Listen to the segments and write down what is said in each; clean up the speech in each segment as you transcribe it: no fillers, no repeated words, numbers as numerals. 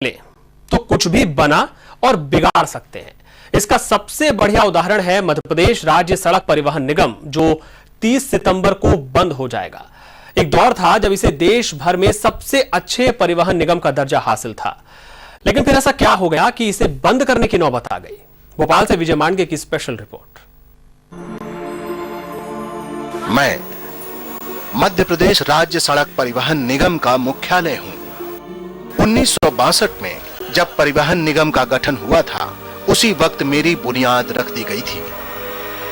ले तो कुछ भी बना और बिगाड़ सकते हैं। इसका सबसे बढ़िया उदाहरण है मध्य प्रदेश राज्य सड़क परिवहन निगम, जो 30 सितंबर को बंद हो जाएगा। एक दौर था जब इसे देश भर में सबसे अच्छे परिवहन निगम का दर्जा हासिल था, लेकिन फिर ऐसा क्या हो गया कि इसे बंद करने की नौबत आ गई। भोपाल से विजय मांडगे की स्पेशल रिपोर्ट। मैं मध्य प्रदेश राज्य सड़क परिवहन निगम का मुख्यालय हूं। 1962 में जब परिवहन निगम का गठन हुआ था, उसी वक्त मेरी बुनियाद रख दी गई थी।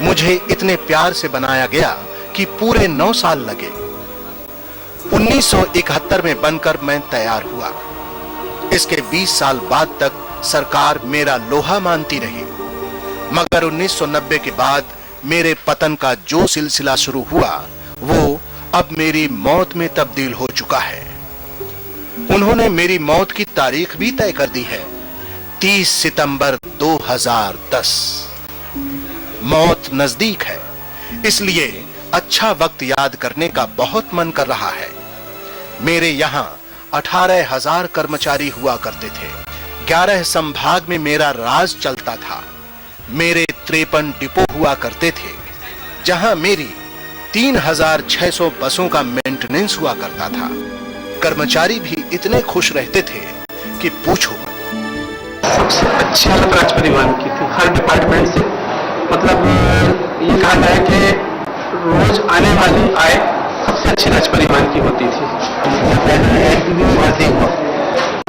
मुझे इतने प्यार से बनाया गया कि पूरे 9 साल लगे। 1971 में बनकर मैं तैयार हुआ। इसके 20 साल बाद तक सरकार मेरा लोहा मानती रही, मगर 1990 के बाद मेरे पतन का जो सिलसिला शुरू हुआ, वो अब मेरी मौत में तब्दील हो चुका है। उन्होंने मेरी मौत की तारीख भी तय कर दी है, 30 सितंबर 2010। मौत नजदीक है, इसलिए अच्छा वक्त याद करने का बहुत मन कर रहा है। मेरे यहां 18,000 कर्मचारी हुआ करते थे। 11 संभाग में मेरा राज चलता था। मेरे 53 डिपो हुआ करते थे, जहां मेरी 3,600 बसों का मेंटेनेंस हुआ करता था। कर्मचारी भी इतने खुश रहते थे कि पूछो मत। सबसे अच्छी हालत राज्य परिवहन की थी, हर डिपार्टमेंट से। मतलब ये कहा जाए कि रोज आने वाली आय सबसे अच्छी राज्य परिवहन की होती थी।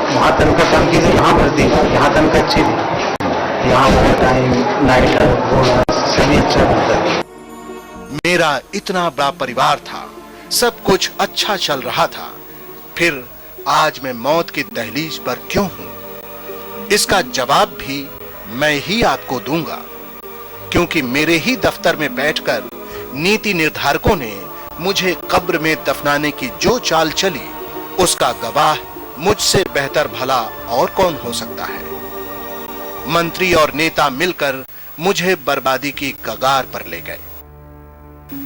वहाँ तनख्वाह कम की थी, यहाँ भर्ती, यहाँ तनख्वाह अच्छी थी। यहाँ ओवर टाइम, नाइट, बोनस सभी अच्छा मिलता है। मेरा इतना बड़ा परिवार था, सब कुछ अच्छा चल रहा था, फिर आज मैं मौत की दहलीज पर क्यों हूं? इसका जवाब भी मैं ही आपको दूंगा, क्योंकि मेरे ही दफ्तर में बैठकर नीति निर्धारकों ने मुझे कब्र में दफनाने की जो चाल चली, उसका गवाह मुझसे बेहतर भला और कौन हो सकता है। मंत्री और नेता मिलकर मुझे बर्बादी की कगार पर ले गए।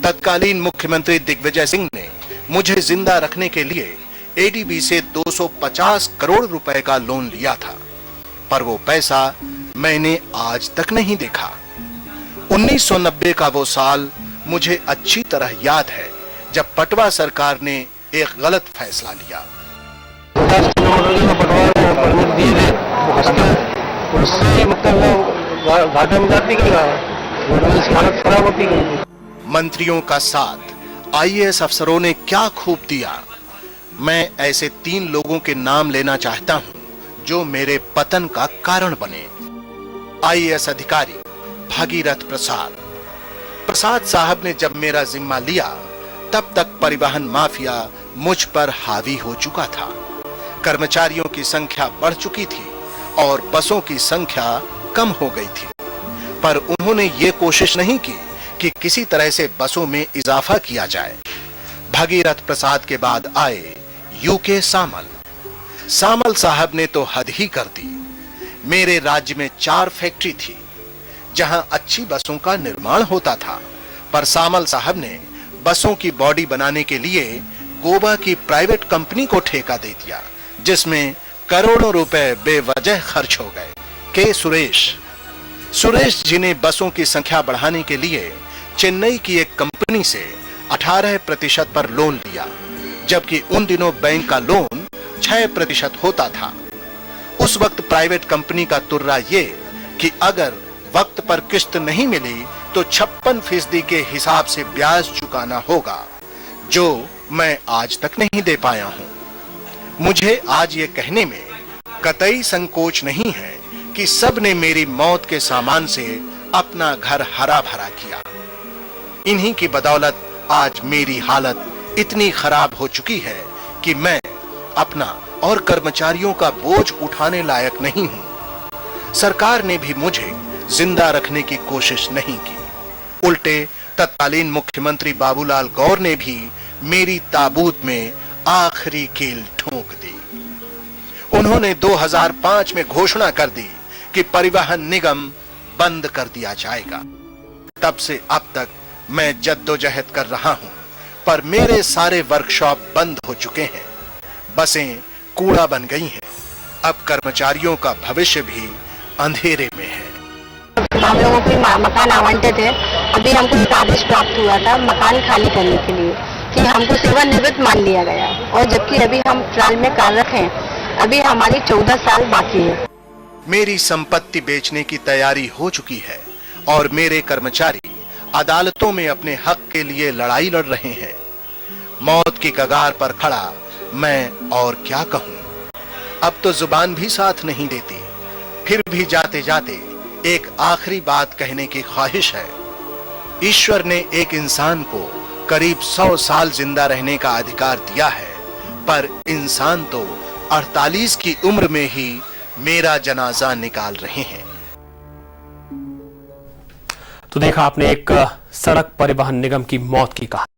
तत्कालीन मुख्यमंत्री दिग्विजय सिंह ने मुझे जिंदा रखने के लिए एडीबी से 250 करोड़ रुपए का लोन लिया था, पर वो पैसा मैंने आज तक नहीं देखा। 1990 का वो साल मुझे अच्छी तरह याद है, जब पटवा सरकार ने एक गलत फैसला लिया। मंत्रियों का साथ आईएएस अफसरों ने क्या खूब दिया। मैं ऐसे 3 लोगों के नाम लेना चाहता हूं, जो मेरे पतन का कारण बने। आईएएस अधिकारी भागीरथ प्रसाद। प्रसाद साहब ने जब मेरा जिम्मा लिया, तब तक परिवहन माफिया मुझ पर हावी हो चुका था। कर्मचारियों की संख्या बढ़ चुकी थी और बसों की संख्या कम हो गई थी, पर उन्होंने ये कोशिश नहीं की कि किसी तरह से बसों में इजाफा किया जाए। भागीरथ प्रसाद के बाद आए यूके सामल। सामल साहब ने तो हद ही कर दी। मेरे राज्य में 4 फैक्ट्री थी, जहां अच्छी बसों का निर्माण होता था, पर सामल साहब ने बसों की बॉडी बनाने के लिए गोवा की प्राइवेट कंपनी को ठेका दे दिया, जिसमें करोड़ों रुपए बेवजह खर्च हो गए। के सुरेश जी ने बसों की संख्या बढ़ाने के लिए चेन्नई की एक कंपनी से 18% पर लोन लिया, जबकि उन दिनों बैंक का लोन 6% होता था। उस वक्त प्राइवेट कंपनी का तुर्रा ये कि अगर वक्त पर किस्त नहीं मिली तो 56% के हिसाब से ब्याज चुकाना होगा, जो मैं आज तक नहीं दे पाया हूं। मुझे आज ये कहने में कतई संकोच नहीं है कि सब ने मेरी मौत के सामान से अपना घर हरा भरा किया। इन्हीं की बदौलत आज मेरी हालत इतनी खराब हो चुकी है कि मैं अपना और कर्मचारियों का बोझ उठाने लायक नहीं हूं। सरकार ने भी मुझे जिंदा रखने की कोशिश नहीं की। उल्टे तत्कालीन मुख्यमंत्री बाबूलाल गौर ने भी मेरी ताबूत में आखिरी कील ठोक दी। उन्होंने 2005 में घोषणा कर दी कि परिवहन निगम बंद कर दिया जाएगा। तब से अब तक मैं जद्दोजहद कर रहा हूं, पर मेरे सारे वर्कशॉप बंद हो चुके हैं। बसें कूड़ा बन गई हैं। अब कर्मचारियों का भविष्य भी अंधेरे में है। हम लोगों को मकान आवंटित है। अभी हमको एक आदेश प्राप्त हुआ था मकान खाली करने के लिए कि हमको सेवानिवृत्त मान लिया गया, और जबकि अभी हम ट्रायल में कार्यरत हैं। अभी हमारी 14 साल बाकी है। मेरी संपत्ति बेचने की तैयारी हो चुकी है और मेरे कर्मचारी अदालतों में अपने हक के लिए लड़ाई लड़ रहे हैं। मौत की कगार पर खड़ा मैं और क्या कहूं। अब तो जुबान भी साथ नहीं देती। फिर भी जाते जाते एक आखिरी बात कहने की ख्वाहिश है। ईश्वर ने एक इंसान को करीब 100 साल जिंदा रहने का अधिकार दिया है, पर इंसान तो 48 की उम्र में ही मेरा जनाजा निकाल रहे हैं। तो देखा आपने एक सड़क परिवहन निगम की मौत की कहानी।